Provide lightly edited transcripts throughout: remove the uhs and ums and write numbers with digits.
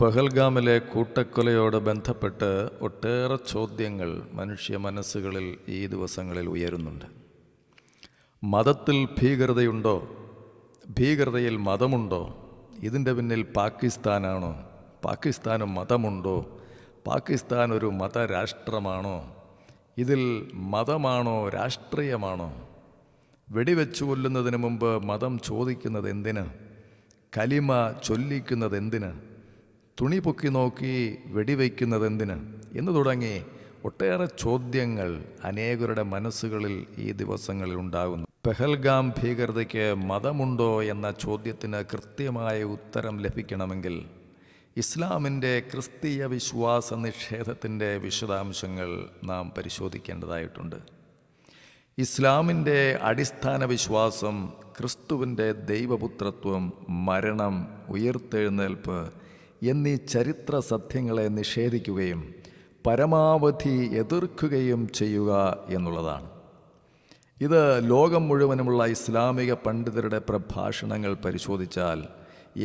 പഹൽഗാമിലെ കൂട്ടക്കൊലയോട് ബന്ധപ്പെട്ട് ഒട്ടേറെ ചോദ്യങ്ങൾ മനുഷ്യ മനസ്സുകളിൽ ഈ ദിവസങ്ങളിൽ ഉയരുന്നുണ്ട്. മതത്തിൽ ഭീകരതയുണ്ടോ? ഭീകരതയിൽ മതമുണ്ടോ? ഇതിൻ്റെ പിന്നിൽ പാകിസ്ഥാനാണോ? പാകിസ്ഥാന് മതമുണ്ടോ? പാകിസ്ഥാൻ ഒരു മതരാഷ്ട്രമാണോ? ഇതിൽ മതമാണോ രാഷ്ട്രീയമാണോ? വെടിവെച്ചു കൊല്ലുന്നതിന് മുമ്പ് മതം ചോദിക്കുന്നത് എന്തിന്? കലിമ ചൊല്ലിക്കുന്നത് എന്തിന്? തുണി പൊക്കി നോക്കി വെടിവെക്കുന്നത് എന്തിന്? എന്ന് തുടങ്ങി ഒട്ടേറെ ചോദ്യങ്ങൾ അനേകരുടെ മനസ്സുകളിൽ ഈ ദിവസങ്ങളിൽ ഉണ്ടാകുന്നു. പെഹൽഗാം ഭീകരതയ്ക്ക് മതമുണ്ടോ എന്ന ചോദ്യത്തിന് കൃത്യമായ ഉത്തരം ലഭിക്കണമെങ്കിൽ ഇസ്ലാമിൻ്റെ ക്രിസ്തീയ വിശ്വാസ നിഷേധത്തിൻ്റെ വിശദാംശങ്ങൾ നാം പരിശോധിക്കേണ്ടതായിട്ടുണ്ട്. ഇസ്ലാമിൻ്റെ അടിസ്ഥാന വിശ്വാസം ക്രിസ്തുവിൻ്റെ ദൈവപുത്രത്വം, മരണം, ഉയിർത്തെഴുന്നേൽപ്പ് എന്നീ ചരിത്ര സത്യങ്ങളെ നിഷേധിക്കുകയും പരമാവധി എതിർക്കുകയും ചെയ്യുക എന്നുള്ളതാണ്. ഇത് ലോകം മുഴുവനുമുള്ള ഇസ്ലാമിക പണ്ഡിതരുടെ പ്രഭാഷണങ്ങൾ പരിശോധിച്ചാൽ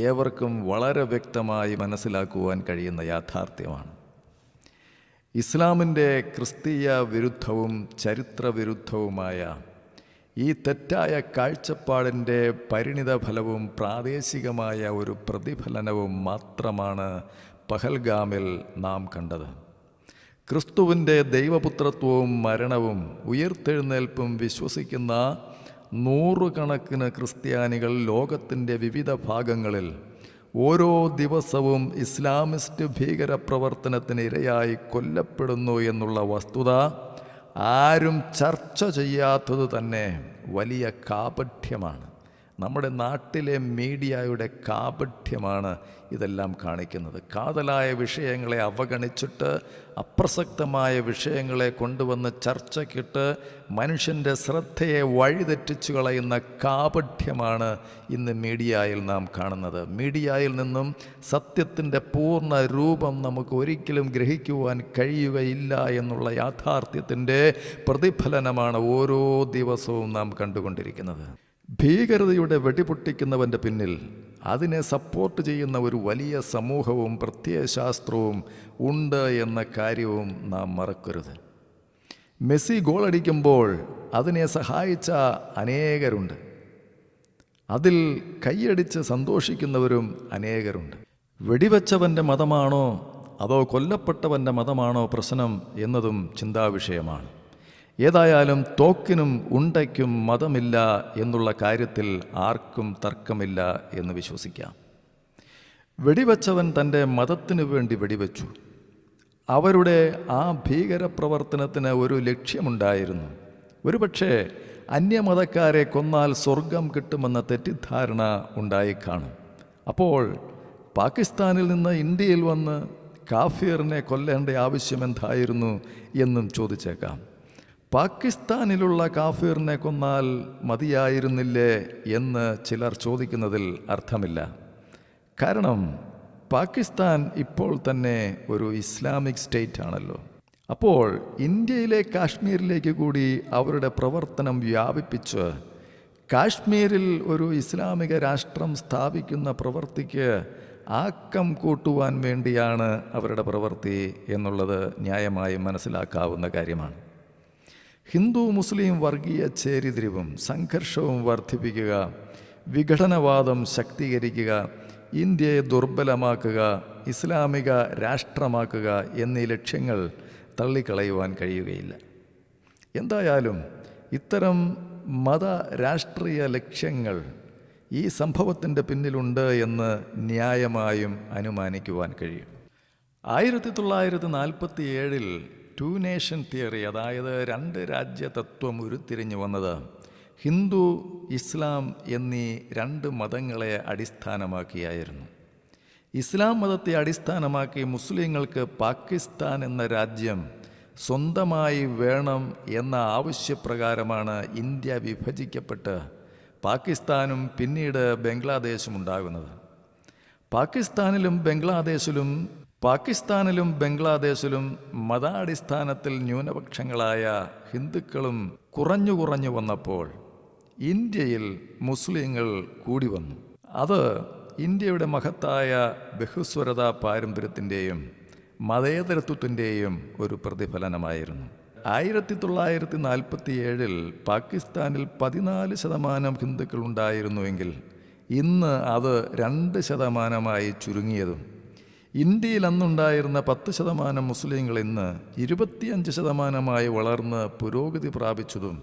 ഏവർക്കും വളരെ വ്യക്തമായി മനസ്സിലാക്കുവാൻ കഴിയുന്ന യാഥാർത്ഥ്യമാണ്. ഇസ്ലാമിൻ്റെ ക്രിസ്തീയ വിരുദ്ധവും ചരിത്രവിരുദ്ധവുമായ ഈ തെറ്റായ കാഴ്ചപ്പാടിൻ്റെ പരിണിതഫലവും പ്രാദേശികമായ ഒരു പ്രതിഫലനവും മാത്രമാണ് പഹൽഗാമിൽ നാം കണ്ടത്. ക്രിസ്തുവിൻ്റെ ദൈവപുത്രത്വവും മരണവും ഉയിർത്തെഴുന്നേൽപ്പും വിശ്വസിക്കുന്ന നൂറുകണക്കിന് ക്രിസ്ത്യാനികൾ ലോകത്തിൻ്റെ വിവിധ ഭാഗങ്ങളിൽ ഓരോ ദിവസവും ഇസ്ലാമിസ്റ്റ് ഭീകരപ്രവർത്തനത്തിന് ഇരയായി കൊല്ലപ്പെടുന്നു എന്നുള്ള വസ്തുത ആരും ചർച്ച ചെയ്യാത്തത് തന്നെ വലിയ കാപഠ്യമാണ്. നമ്മുടെ നാട്ടിലെ മീഡിയയുടെ കാപഠ്യമാണ് ഇതെല്ലാം കാണിക്കുന്നത്. കാതലായ വിഷയങ്ങളെ അവഗണിച്ചിട്ട് അപ്രസക്തമായ വിഷയങ്ങളെ കൊണ്ടുവന്ന് ചർച്ചയ്ക്കിട്ട് മനുഷ്യൻ്റെ ശ്രദ്ധയെ വഴിതെറ്റിച്ചു കളയുന്ന കാപഠ്യമാണ് ഇന്ന് മീഡിയയിൽ നാം കാണുന്നത്. മീഡിയയിൽ നിന്നും സത്യത്തിൻ്റെ പൂർണ്ണ രൂപം നമുക്ക് ഒരിക്കലും ഗ്രഹിക്കുവാൻ കഴിയുകയില്ല എന്നുള്ള യാഥാർത്ഥ്യത്തിൻ്റെ പ്രതിഫലനമാണ് ഓരോ ദിവസവും നാം കണ്ടുകൊണ്ടിരിക്കുന്നത്. ഭീകരതയുടെ വെടിപൊട്ടിക്കുന്നവൻ്റെ പിന്നിൽ അതിനെ സപ്പോർട്ട് ചെയ്യുന്ന ഒരു വലിയ സമൂഹവും പ്രത്യയശാസ്ത്രവും ഉണ്ട് എന്ന കാര്യവും നാം മറക്കരുത്. മെസ്സി ഗോളടിക്കുമ്പോൾ അതിനെ സഹായിച്ച അനേകരുണ്ട്. അതിൽ കൈയടിച്ച് സന്തോഷിക്കുന്നവരും അനേകരുണ്ട്. വെടിവെച്ചവൻ്റെ മതമാണോ അതോ കൊല്ലപ്പെട്ടവൻ്റെ മതമാണോ പ്രശ്നം എന്നതും ചിന്താവിഷയമാണ്. ഏതായാലും തോക്കിനും ഉണ്ടയ്ക്കും മതമില്ല എന്നുള്ള കാര്യത്തിൽ ആർക്കും തർക്കമില്ല എന്ന് വിശ്വസിക്കാം. വെടിവെച്ചവൻ തൻ്റെ മതത്തിനു വേണ്ടി വെടിവെച്ചു. അവരുടെ ആ ഭീകരപ്രവർത്തനത്തിന് ഒരു ലക്ഷ്യമുണ്ടായിരുന്നു. ഒരുപക്ഷെ അന്യമതക്കാരെ കൊന്നാൽ സ്വർഗം കിട്ടുമെന്ന തെറ്റിദ്ധാരണ ഉണ്ടായിക്കാണും. അപ്പോൾ പാകിസ്ഥാനിൽ നിന്ന് ഇന്ത്യയിൽ വന്ന് കാഫിറിനെ കൊല്ലേണ്ട ആവശ്യം എന്തായിരുന്നു എന്നും ചോദിച്ചേക്കാം. പാകിസ്ഥാനിലുള്ള കാഫിറിനെ കൊന്നാൽ മതിയായിരുന്നില്ലേ എന്ന് ചിലർ ചോദിക്കുന്നതിൽ അർത്ഥമില്ല. കാരണം പാകിസ്ഥാൻ ഇപ്പോൾ തന്നെ ഒരു ഇസ്ലാമിക് സ്റ്റേറ്റ് ആണല്ലോ. അപ്പോൾ ഇന്ത്യയിലെ കാശ്മീരിലേക്ക് കൂടി അവരുടെ പ്രവർത്തനം വ്യാപിപ്പിച്ച് കാശ്മീരിൽ ഒരു ഇസ്ലാമിക രാഷ്ട്രം സ്ഥാപിക്കുന്ന പ്രവൃത്തിക്ക് ആക്കം കൂട്ടുവാൻ വേണ്ടിയാണ് അവരുടെ പ്രവൃത്തി എന്നുള്ളത് ന്യായമായും മനസ്സിലാക്കാവുന്ന കാര്യമാണ്. ഹിന്ദു മുസ്ലിം വർഗീയ ചേരിതിരിവും സംഘർഷവും വർദ്ധിപ്പിക്കുക, വിഘടനവാദം ശക്തീകരിക്കുക, ഇന്ത്യയെ ദുർബലമാക്കുക, ഇസ്ലാമിക രാഷ്ട്രമാക്കുക എന്നീ ലക്ഷ്യങ്ങൾ തള്ളിക്കളയുവാൻ കഴിയുകയില്ല. എന്തായാലും ഇത്തരം മത രാഷ്ട്രീയ ലക്ഷ്യങ്ങൾ ഈ സംഭവത്തിൻ്റെ പിന്നിലുണ്ട് എന്ന് ന്യായമായും അനുമാനിക്കുവാൻ കഴിയും. 1947 ടു നേഷൻ തിയറി, അതായത് രണ്ട് രാജ്യ തത്വം ഉരുത്തിരിഞ്ഞു വന്നത് ഹിന്ദു ഇസ്ലാം എന്നീ രണ്ട് മതങ്ങളെ അടിസ്ഥാനമാക്കിയായിരുന്നു. ഇസ്ലാം മതത്തെ അടിസ്ഥാനമാക്കി മുസ്ലിങ്ങൾക്ക് പാകിസ്ഥാൻ എന്ന രാജ്യം സ്വന്തമായി വേണം എന്ന ആവശ്യപ്രകാരമാണ് ഇന്ത്യ വിഭജിക്കപ്പെട്ട് പാകിസ്ഥാനും പിന്നീട് ബംഗ്ലാദേശും ഉണ്ടാകുന്നത്. പാകിസ്ഥാനിലും ബംഗ്ലാദേശിലും മതാടിസ്ഥാനത്തിൽ ന്യൂനപക്ഷങ്ങളായ ഹിന്ദുക്കളും കുറഞ്ഞു വന്നപ്പോൾ ഇന്ത്യയിൽ മുസ്ലിങ്ങൾ കൂടി വന്നു. അത് ഇന്ത്യയുടെ മഹത്തായ ബഹുസ്വരതാ പാരമ്പര്യത്തിൻ്റെയും മതേതരത്വത്തിൻ്റെയും ഒരു പ്രതിഫലനമായിരുന്നു. 1947 പാകിസ്ഥാനിൽ 14% ഹിന്ദുക്കൾ ഉണ്ടായിരുന്നുവെങ്കിൽ ഇന്ന് അത് 2% ചുരുങ്ങിയതും ഇന്ത്യയിൽ അന്നുണ്ടായിരുന്ന 10% മുസ്ലിങ്ങൾ ഇന്ന് 25% വളർന്ന് പുരോഗതി പ്രാപിച്ചതും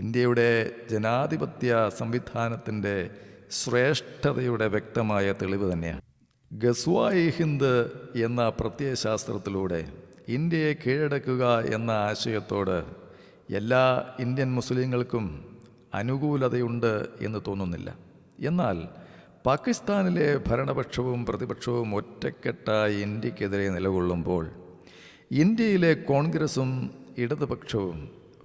ഇന്ത്യയുടെ ജനാധിപത്യ സംവിധാനത്തിൻ്റെ ശ്രേഷ്ഠതയുടെ വ്യക്തമായ തെളിവ് തന്നെയാണ്. ഗസ്വായി ഹിന്ദ് എന്ന പ്രത്യയശാസ്ത്രത്തിലൂടെ ഇന്ത്യയെ കീഴടക്കുക എന്ന ആശയത്തോട് എല്ലാ ഇന്ത്യൻ മുസ്ലിങ്ങൾക്കും അനുകൂലതയുണ്ട് എന്ന് തോന്നുന്നില്ല. എന്നാൽ പാകിസ്ഥാനിലെ ഭരണപക്ഷവും പ്രതിപക്ഷവും ഒറ്റക്കെട്ടായി ഇന്ത്യക്കെതിരെ നിലകൊള്ളുമ്പോൾ ഇന്ത്യയിലെ കോൺഗ്രസും ഇടതുപക്ഷവും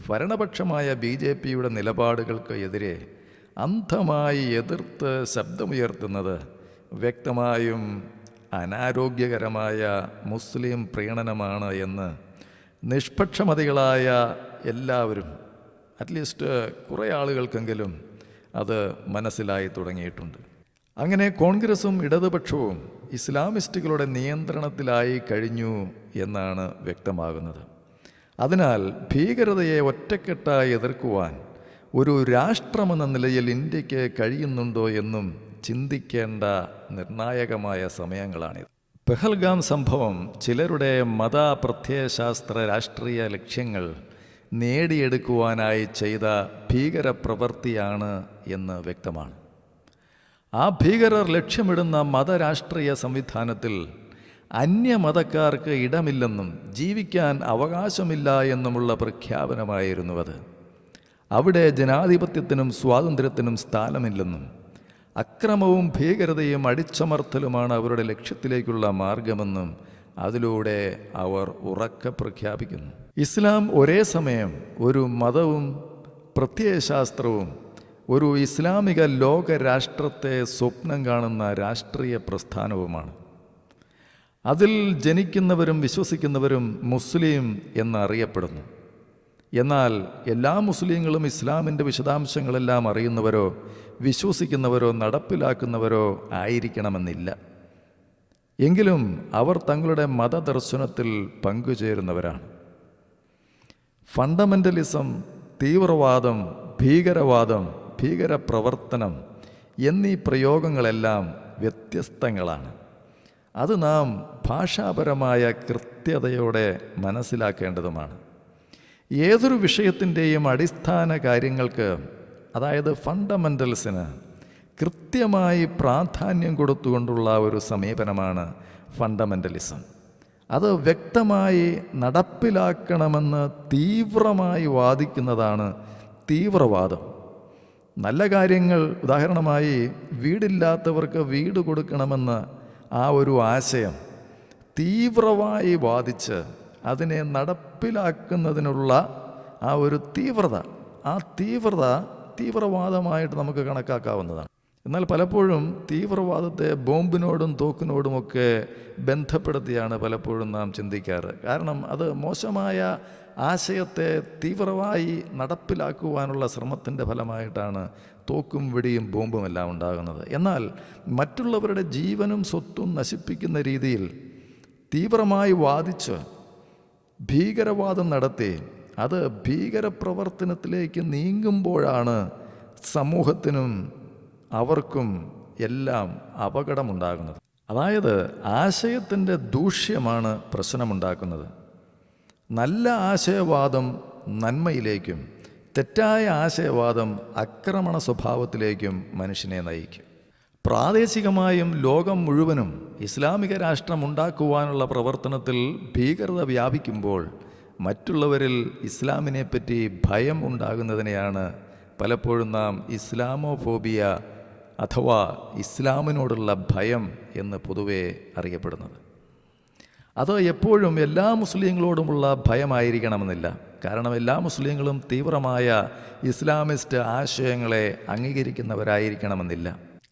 ഭരണപക്ഷമായ BJPയുടെ നിലപാടുകൾക്ക് എതിരെ അന്ധമായി എതിർത്ത് ശബ്ദമുയർത്തുന്നത് വ്യക്തമായും അനാരോഗ്യകരമായ മുസ്ലിം പ്രീണനമാണ് എന്ന് നിഷ്പക്ഷമതികളായ എല്ലാവരും, അറ്റ്ലീസ്റ്റ് കുറേ ആളുകൾക്കെങ്കിലും അത് മനസ്സിലായി തുടങ്ങിയിട്ടുണ്ട്. അങ്ങനെ കോൺഗ്രസും ഇടതുപക്ഷവും ഇസ്ലാമിസ്റ്റുകളുടെ നിയന്ത്രണത്തിലായി കഴിഞ്ഞു എന്നാണ് വ്യക്തമാകുന്നത്. അതിനാൽ ഭീകരതയെ ഒറ്റക്കെട്ടായി എതിർക്കുവാൻ ഒരു രാഷ്ട്രമെന്ന നിലയിൽ ഇന്ത്യക്ക് കഴിയുന്നുണ്ടോ എന്നും ചിന്തിക്കേണ്ട നിർണായകമായ സമയങ്ങളാണിത്. പെഹൽഗാം സംഭവം ചിലരുടെ പ്രത്യയശാസ്ത്ര രാഷ്ട്രീയ ലക്ഷ്യങ്ങൾ നേടിയെടുക്കുവാനായി ചെയ്ത ഭീകരപ്രവൃത്തിയാണ് എന്ന് വ്യക്തമാണ്. ആ ഭീകരർ ലക്ഷ്യമിടുന്ന മതരാഷ്ട്രീയ സംവിധാനത്തിൽ അന്യമതക്കാർക്ക് ഇടമില്ലെന്നും ജീവിക്കാൻ അവകാശമില്ല എന്നുമുള്ള പ്രഖ്യാപനമായിരുന്നു അത്. അവിടെ ജനാധിപത്യത്തിനും സ്വാതന്ത്ര്യത്തിനും സ്ഥാനമില്ലെന്നും അക്രമവും ഭീകരതയും അടിച്ചമർത്തലുമാണ് അവരുടെ ലക്ഷ്യത്തിലേക്കുള്ള മാർഗമെന്നും അതിലൂടെ അവർ ഉറക്കെ പ്രഖ്യാപിക്കുന്നു. ഇസ്ലാം ഒരേ സമയം ഒരു മതവും പ്രത്യയശാസ്ത്രവും ഒരു ഇസ്ലാമിക ലോകരാഷ്ട്രത്തെ സ്വപ്നം കാണുന്ന രാഷ്ട്രീയ പ്രസ്ഥാനവുമാണ്. അതിൽ ജനിക്കുന്നവരും വിശ്വസിക്കുന്നവരും മുസ്ലിം എന്നറിയപ്പെടുന്നു. എന്നാൽ എല്ലാ മുസ്ലിങ്ങളും ഇസ്ലാമിൻ്റെ വിശദാംശങ്ങളെല്ലാം അറിയുന്നവരോ വിശ്വസിക്കുന്നവരോ നടപ്പിലാക്കുന്നവരോ ആയിരിക്കണമെന്നില്ല. എങ്കിലും അവർ തങ്ങളുടെ മതദർശനത്തിൽ പങ്കുചേരുന്നവരാണ്. ഫണ്ടമെൻ്റലിസം, തീവ്രവാദം, ഭീകരവാദം, ഭീകരപ്രവർത്തനം എന്നീ പ്രയോഗങ്ങളെല്ലാം വ്യത്യസ്തങ്ങളാണ്. അത് നാം ഭാഷാപരമായ കൃത്യതയോടെ മനസ്സിലാക്കേണ്ടതുമാണ്. ഏതൊരു വിഷയത്തിൻ്റെയും അടിസ്ഥാന കാര്യങ്ങൾക്ക്, അതായത് ഫണ്ടമെൻ്റൽസിന് കൃത്യമായി പ്രാധാന്യം കൊടുത്തുകൊണ്ടുള്ള ഒരു സമീപനമാണ് ഫണ്ടമെൻ്റലിസം. അത് വ്യക്തമായി നടപ്പിലാക്കണമെന്ന് തീവ്രമായി വാദിക്കുന്നതാണ് തീവ്രവാദം. നല്ല കാര്യങ്ങൾ, ഉദാഹരണമായി വീടില്ലാത്തവർക്ക് വീട് കൊടുക്കണമെന്ന് ആ ഒരു ആശയം തീവ്രമായി വാദിച്ച് അതിനെ നടപ്പിലാക്കുന്നതിനുള്ള ആ ഒരു തീവ്രത, ആ തീവ്രവാദമായിട്ട് നമുക്ക് കണക്കാക്കാവുന്നതാണ്. എന്നാൽ പലപ്പോഴും തീവ്രവാദത്തെ ബോംബിനോടും തോക്കിനോടുമൊക്കെ ബന്ധപ്പെടുത്തിയാണ് പലപ്പോഴും നാം ചിന്തിക്കാറ്. കാരണം അത് മോശമായ ആശയത്തെ തീവ്രമായി നടപ്പിലാക്കുവാനുള്ള ശ്രമത്തിൻ്റെ ഫലമായിട്ടാണ് തോക്കും വെടിയും ബോംബുമെല്ലാം ഉണ്ടാകുന്നത്. എന്നാൽ മറ്റുള്ളവരുടെ ജീവനും സ്വത്തും നശിപ്പിക്കുന്ന രീതിയിൽ തീവ്രമായി വാദിച്ച് ഭീകരവാദം നടത്തി അത് ഭീകരപ്രവർത്തനത്തിലേക്ക് നീങ്ങുമ്പോഴാണ് സമൂഹത്തിനും അവർക്കും എല്ലാം അപകടമുണ്ടാകുന്നത്. അതായത് ആശയത്തിൻ്റെ ദൂഷ്യമാണ് പ്രശ്നമുണ്ടാക്കുന്നത്. നല്ല ആശയവാദം നന്മയിലേക്കും തെറ്റായ ആശയവാദം ആക്രമണ സ്വഭാവത്തിലേക്കും മനുഷ്യനെ നയിക്കും. പ്രാദേശികമായും ലോകം മുഴുവനും ഇസ്ലാമിക രാഷ്ട്രമുണ്ടാക്കുവാനുള്ള പ്രവർത്തനത്തിൽ ഭീകരത വ്യാപിക്കുമ്പോൾ മറ്റുള്ളവരിൽ ഇസ്ലാമിനെപ്പറ്റി ഭയം ഉണ്ടാകുന്നതിനെയാണ് പലപ്പോഴും നാം ഇസ്ലാമോഫോബിയ അഥവാ ഇസ്ലാമിനോടുള്ള ഭയം എന്ന് പൊതുവെ അറിയപ്പെടുന്നത്. അത് എപ്പോഴും എല്ലാ മുസ്ലിങ്ങളോടുമുള്ള ഭയമായിരിക്കണമെന്നില്ല. കാരണം എല്ലാ മുസ്ലിങ്ങളും തീവ്രമായ ഇസ്ലാമിസ്റ്റ് ആശയങ്ങളെ അംഗീകരിക്കുന്നവരായിരിക്കണമെന്നില്ല.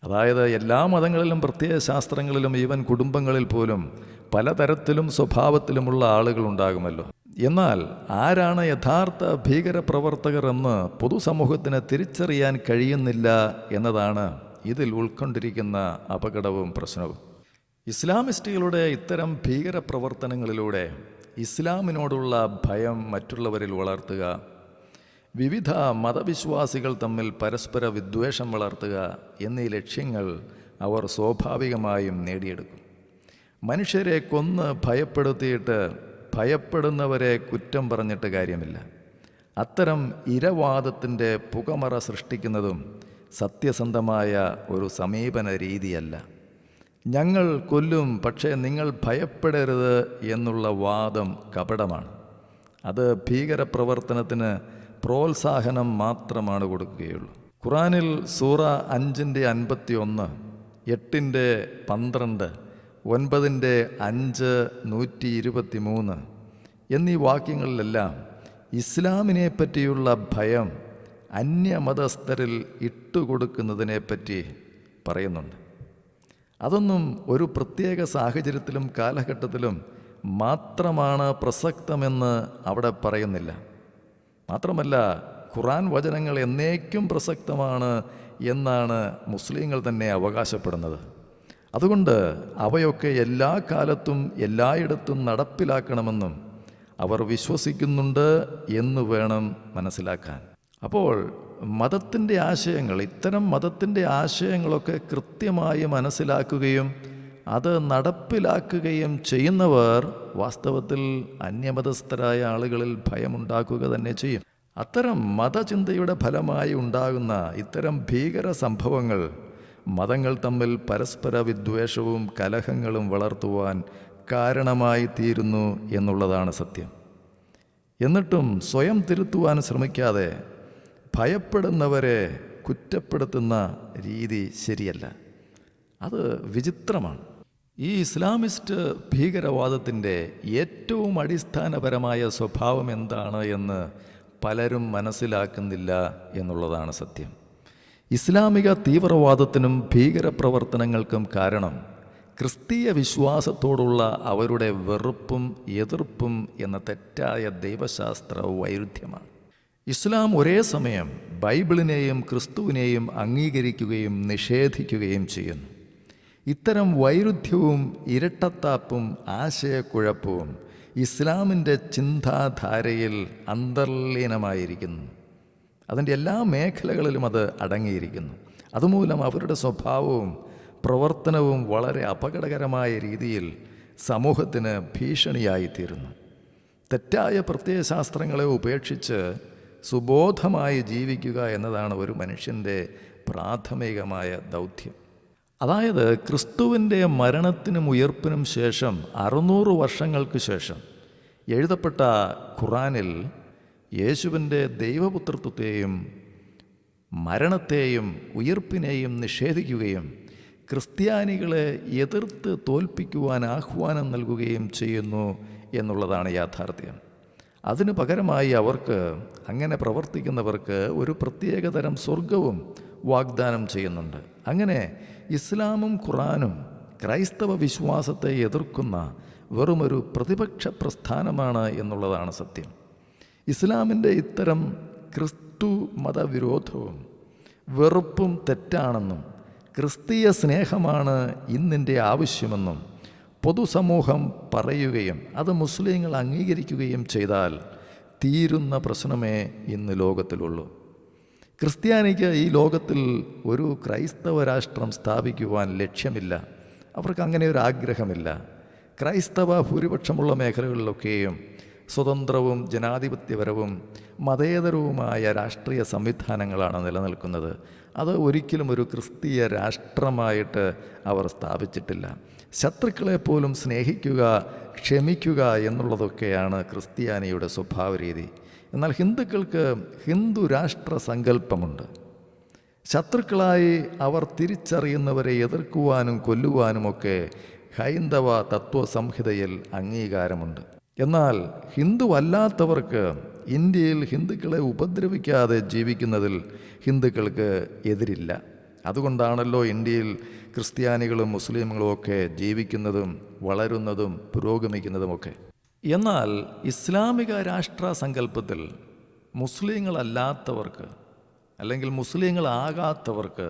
അതായത് എല്ലാ മതങ്ങളിലും പ്രത്യയശാസ്ത്രങ്ങളിലും ഈവൻ കുടുംബങ്ങളിൽ പോലും പലതരത്തിലും സ്വഭാവത്തിലുമുള്ള ആളുകളുണ്ടാകുമല്ലോ. എന്നാൽ ആരാണ് യഥാർത്ഥ ഭീകരപ്രവർത്തകർ എന്ന് പൊതുസമൂഹത്തിന് തിരിച്ചറിയാൻ കഴിയുന്നില്ല എന്നതാണ് ഇതിൽ ഉൾക്കൊണ്ടിരിക്കുന്ന അപകടവും പ്രശ്നവും. ഇസ്ലാമിസ്റ്റുകളുടെ ഇത്തരം ഭീകരപ്രവർത്തനങ്ങളിലൂടെ ഇസ്ലാമിനോടുള്ള ഭയം മറ്റുള്ളവരിൽ വളർത്തുക, വിവിധ മതവിശ്വാസികൾ തമ്മിൽ പരസ്പര വിദ്വേഷം വളർത്തുക എന്നീ ലക്ഷ്യങ്ങൾ അവർ സ്വാഭാവികമായും നേടിയെടുക്കും. മനുഷ്യരെ കൊന്ന് ഭയപ്പെടുത്തിയിട്ട് ഭയപ്പെടുന്നവരെ കുറ്റം പറഞ്ഞിട്ട് കാര്യമില്ല. അത്തരം ഇരവാദത്തിൻ്റെ പുകമറ സൃഷ്ടിക്കുന്നതും സത്യസന്ധമായ ഒരു സമീപന രീതിയല്ല. ഞങ്ങൾ കൊല്ലും, പക്ഷേ നിങ്ങൾ ഭയപ്പെടരുത് എന്നുള്ള വാദം കപടമാണ്. അത് ഭീകരപ്രവർത്തനത്തിന് പ്രോത്സാഹനം മാത്രമാണ് കൊടുക്കുകയുള്ളൂ. ഖുറാനിൽ സൂറ 5:51, 8:12, 9:5, 123 എന്നീ വാക്യങ്ങളിലെല്ലാം ഇസ്ലാമിനെ പറ്റിയുള്ള ഭയം അന്യമതസ്ഥരിൽ ഇട്ടുകൊടുക്കുന്നതിനെപ്പറ്റി പറയുന്നുണ്ട്. അതൊന്നും ഒരു പ്രത്യേക സാഹചര്യത്തിലും കാലഘട്ടത്തിലും മാത്രമാണ് പ്രസക്തമെന്ന് അവിടെ പറയുന്നില്ല. മാത്രമല്ല, ഖുറാൻ വചനങ്ങൾ എന്നേക്കും പ്രസക്തമാണ് എന്നാണ് മുസ്ലിങ്ങൾ തന്നെ അവകാശപ്പെടുന്നത്. അതുകൊണ്ട് അവയൊക്കെ എല്ലാ കാലത്തും എല്ലായിടത്തും നടപ്പിലാക്കണമെന്നും അവർ വിശ്വസിക്കുന്നുണ്ട് എന്ന് വേണം മനസ്സിലാക്കാൻ. അപ്പോൾ മതത്തിൻ്റെ ആശയങ്ങൾ, ഇത്തരം മതത്തിൻ്റെ ആശയങ്ങളൊക്കെ കൃത്യമായി മനസ്സിലാക്കുകയും അത് നടപ്പിലാക്കുകയും ചെയ്യുന്നവർ വാസ്തവത്തിൽ അന്യമതസ്ഥരായ ആളുകളിൽ ഭയമുണ്ടാക്കുക തന്നെ ചെയ്യും. അത്തരം മതചിന്തയുടെ ഫലമായി ഉണ്ടാകുന്ന ഇത്തരം ഭീകര സംഭവങ്ങൾ മതങ്ങൾ തമ്മിൽ പരസ്പര വിദ്വേഷവും കലഹങ്ങളും വളർത്തുവാൻ കാരണമായി തീരുന്നു എന്നുള്ളതാണ് സത്യം. എന്നിട്ടും സ്വയം തിരുത്തുവാൻ ശ്രമിക്കാതെ ഭയപ്പെടുന്നവരെ കുറ്റപ്പെടുത്തുന്ന രീതി ശരിയല്ല. അത് വിചിത്രമാണ്. ഈ ഇസ്ലാമിസ്റ്റ് ഭീകരവാദത്തിൻ്റെ ഏറ്റവും അടിസ്ഥാനപരമായ സ്വഭാവം എന്താണ് എന്ന് പലരും മനസ്സിലാക്കുന്നില്ല എന്നുള്ളതാണ് സത്യം. ഇസ്ലാമിക തീവ്രവാദത്തിനും ഭീകരപ്രവർത്തനങ്ങൾക്കും കാരണം ക്രിസ്തീയ വിശ്വാസത്തോടുള്ള അവരുടെ വെറുപ്പും എതിർപ്പും എന്ന തെറ്റായ ദൈവശാസ്ത്ര വൈരുദ്ധ്യമാണ്. ഇസ്ലാം ഒരേ സമയം ബൈബിളിനെയും ക്രിസ്തുവിനെയും അംഗീകരിക്കുകയും നിഷേധിക്കുകയും ചെയ്യുന്നു. ഇത്തരം വൈരുദ്ധ്യവും ഇരട്ടത്താപ്പും ആശയക്കുഴപ്പവും ഇസ്ലാമിൻ്റെ ചിന്താധാരയിൽ അന്തർലീനമായിരിക്കുന്നു. അതിൻ്റെ എല്ലാ മേഖലകളിലും അത് അടങ്ങിയിരിക്കുന്നു. അതുമൂലം അവരുടെ സ്വഭാവവും പ്രവർത്തനവും വളരെ അപകടകരമായ രീതിയിൽ സമൂഹത്തിന് ഭീഷണിയായിത്തീരുന്നു. തെറ്റായ പ്രത്യയശാസ്ത്രങ്ങളെ ഉപേക്ഷിച്ച് സുബോധമായി ജീവിക്കുക എന്നതാണ് ഒരു മനുഷ്യൻ്റെ പ്രാഥമികമായ ദൗത്യം. അതായത് ക്രിസ്തുവിൻ്റെ മരണത്തിനും ഉയർപ്പിനും ശേഷം 600 വർഷങ്ങൾക്ക് ശേഷം എഴുതപ്പെട്ട ഖുറാനിൽ യേശുവിൻ്റെ ദൈവപുത്രത്വത്തെയും മരണത്തെയും ഉയർപ്പിനെയും നിഷേധിക്കുകയും ക്രിസ്ത്യാനികളെ എതിർത്ത് തോൽപ്പിക്കുവാൻ ആഹ്വാനം നൽകുകയും ചെയ്യുന്നു എന്നുള്ളതാണ് യാഥാർത്ഥ്യം. അതിനു പകരമായി അവർക്ക്, അങ്ങനെ പ്രവർത്തിക്കുന്നവർക്ക് ഒരു പ്രത്യേകതരം സ്വർഗവും വാഗ്ദാനം ചെയ്യുന്നുണ്ട്. അങ്ങനെ ഇസ്ലാമും ഖുറാനും ക്രൈസ്തവ വിശ്വാസത്തെ എതിർക്കുന്ന വെറുമൊരു പ്രതിപക്ഷ പ്രസ്ഥാനമാണ് എന്നുള്ളതാണ് സത്യം. ഇസ്ലാമിൻ്റെ ഇത്തരം ക്രിസ്തു മതവിരോധവും വെറുപ്പും തെറ്റാണെന്നും ക്രിസ്തീയ സ്നേഹമാണ് ഇന്നിൻ്റെ ആവശ്യമെന്നും പൊതുസമൂഹം പറയുകയും അത് മുസ്ലിങ്ങൾ അംഗീകരിക്കുകയും ചെയ്താൽ തീരുന്ന പ്രശ്നമേ ഇന്ന് ലോകത്തിലുള്ളൂ. ക്രിസ്ത്യാനിക്ക് ഈ ലോകത്തിൽ ഒരു ക്രൈസ്തവ രാഷ്ട്രം സ്ഥാപിക്കുവാൻ ലക്ഷ്യമില്ല. അവർക്ക് അങ്ങനെ ഒരു ആഗ്രഹമില്ല. ക്രൈസ്തവ ഭൂരിപക്ഷമുള്ള മേഖലകളിലൊക്കെയും സ്വതന്ത്രവും ജനാധിപത്യപരവും മതേതരവുമായ രാഷ്ട്രീയ സംവിധാനങ്ങളാണ് നിലനിൽക്കുന്നത്. അത് ഒരിക്കലും ഒരു ക്രിസ്തീയ രാഷ്ട്രമായിട്ട് അവർ സ്ഥാപിച്ചിട്ടില്ല. ശത്രുക്കളെപ്പോലും സ്നേഹിക്കുക, ക്ഷമിക്കുക എന്നുള്ളതൊക്കെയാണ് ക്രിസ്ത്യാനിയുടെ സ്വഭാവ രീതി. എന്നാൽ ഹിന്ദുക്കൾക്ക് ഹിന്ദു രാഷ്ട്ര സങ്കല്പമുണ്ട്. ശത്രുക്കളായി അവർ തിരിച്ചറിയുന്നവരെ എതിർക്കുവാനും കൊല്ലുവാനുമൊക്കെ ഹൈന്ദവ തത്വസംഹിതയിൽ അംഗീകാരമുണ്ട്. എന്നാൽ ഹിന്ദുവല്ലാത്തവർക്ക് ഇന്ത്യയിൽ ഹിന്ദുക്കളെ ഉപദ്രവിക്കാതെ ജീവിക്കുന്നതിൽ ഹിന്ദുക്കൾക്ക് എതിരില്ല. അതുകൊണ്ടാണല്ലോ ഇന്ത്യയിൽ ക്രിസ്ത്യാനികളും മുസ്ലിമുകളും ഒക്കെ ജീവിക്കുന്നതും വളരുന്നതും പുരോഗമിക്കുന്നതുമൊക്കെ. എന്നാൽ ഇസ്ലാമിക രാഷ്ട്ര സങ്കല്പത്തിൽ മുസ്ലിങ്ങളല്ലാത്തവർക്ക് അല്ലെങ്കിൽ മുസ്ലിങ്ങളാകാത്തവർക്ക്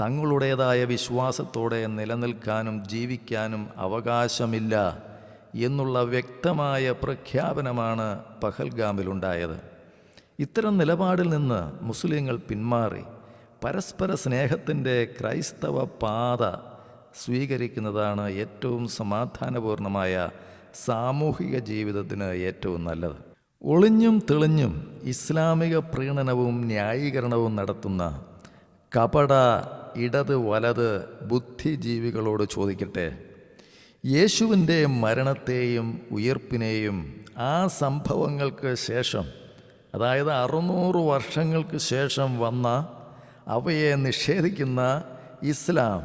തങ്ങളുടേതായ വിശ്വാസത്തോടെ നിലനിൽക്കാനും ജീവിക്കാനും അവകാശമില്ല എന്നുള്ള വ്യക്തമായ പ്രഖ്യാപനമാണ് പഹൽഗാമിലുണ്ടായത്. ഇത്തരം നിലപാടിൽ നിന്ന് മുസ്ലിങ്ങൾ പിന്മാറി പരസ്പര സ്നേഹത്തിൻ്റെ ക്രൈസ്തവ പാത സ്വീകരിക്കുന്നതാണ് ഏറ്റവും സമാധാനപൂർണമായ സാമൂഹിക ജീവിതത്തിന് ഏറ്റവും നല്ലത്. ഒളിഞ്ഞും തെളിഞ്ഞും ഇസ്ലാമിക പ്രീണനവും ന്യായീകരണവും നടത്തുന്ന കപട ഇടത് വലത് ബുദ്ധിജീവികളോട് ചോദിക്കട്ടെ, യേശുവിൻ്റെ മരണത്തെയും ഉയിർപ്പിനെയും ആ സംഭവങ്ങൾക്ക് ശേഷം, അതായത് 600 വർഷങ്ങൾക്ക് ശേഷം വന്ന അവയെ നിഷേധിക്കുന്ന ഇസ്ലാം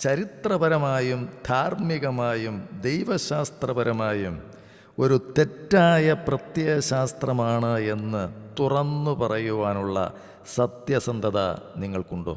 ചരിത്രപരമായും ധാർമ്മികമായും ദൈവശാസ്ത്രപരമായും ഒരു തെറ്റായ പ്രത്യയശാസ്ത്രമാണ് എന്ന് തുറന്നു പറയുവാനുള്ള സത്യസന്ധത നിങ്ങൾക്കുണ്ടോ?